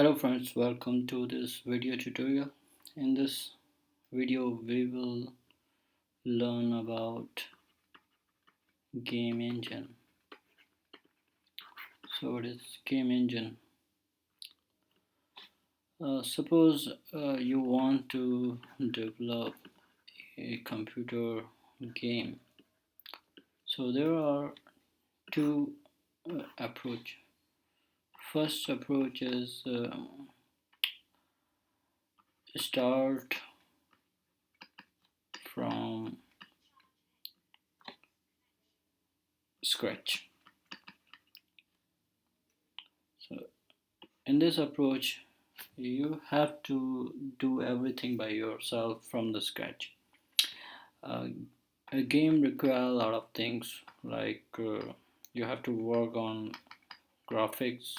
Hello friends, welcome to this video tutorial. In this video we will learn about game engine. So what is game engine? Suppose you want to develop a computer game. So there are two approach. First approach is start from scratch. So in this approach you have to do everything by yourself from the scratch. uh, a game requires a lot of things like you have to work on graphics,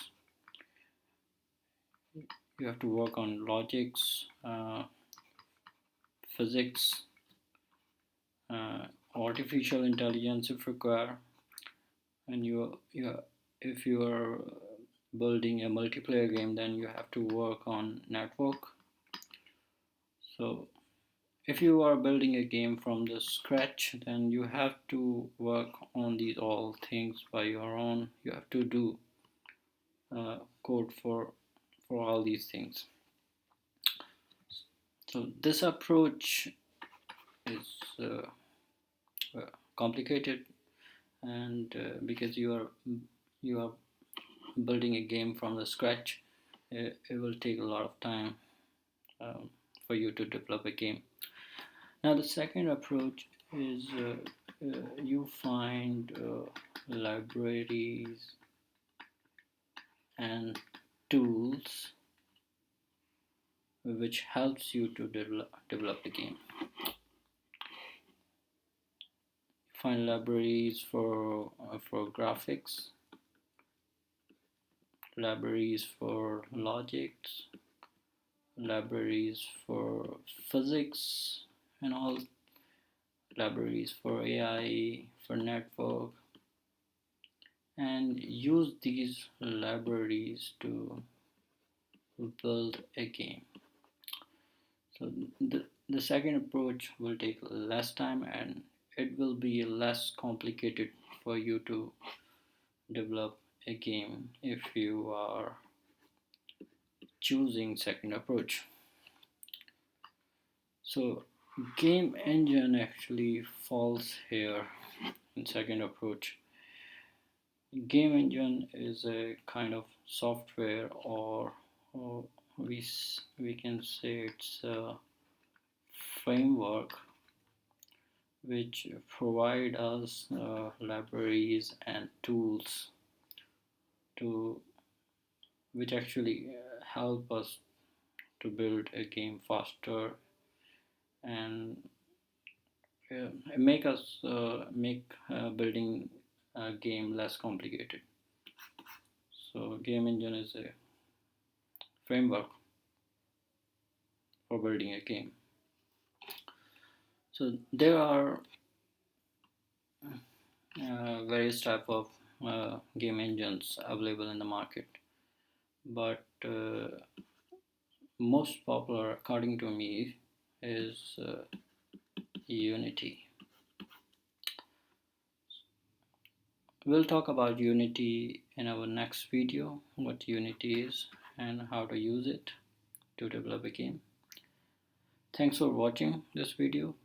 you have to work on logics, physics, uh, artificial intelligence if required, and if you are building a multiplayer game then you have to work on network. So if you are building a game from the scratch then you have to work on these all things by your own. You have to do code for all these things. So this approach is complicated, and because you are building a game from the scratch, it will take a lot of time um, for you to develop a game. Now the second approach is you find libraries and tools which helps you to develop the game. Find libraries for graphics, libraries for logics, libraries for physics, and all libraries for AI, for network, and use these libraries to build a game. So the second approach will take less time and it will be less complicated for you to develop a game if you are choosing second approach. So game engine actually falls here in second approach. Game engine is a kind of software, or we can say it's a framework which provide us libraries and tools to which actually help us to build a game faster and make building a game less complicated. So game engine is a framework for building a game. So there are various type of game engines available in the market, but most popular according to me is Unity. We'll talk about Unity in our next video, what Unity is and how to use it to develop a game. Thanks for watching this video.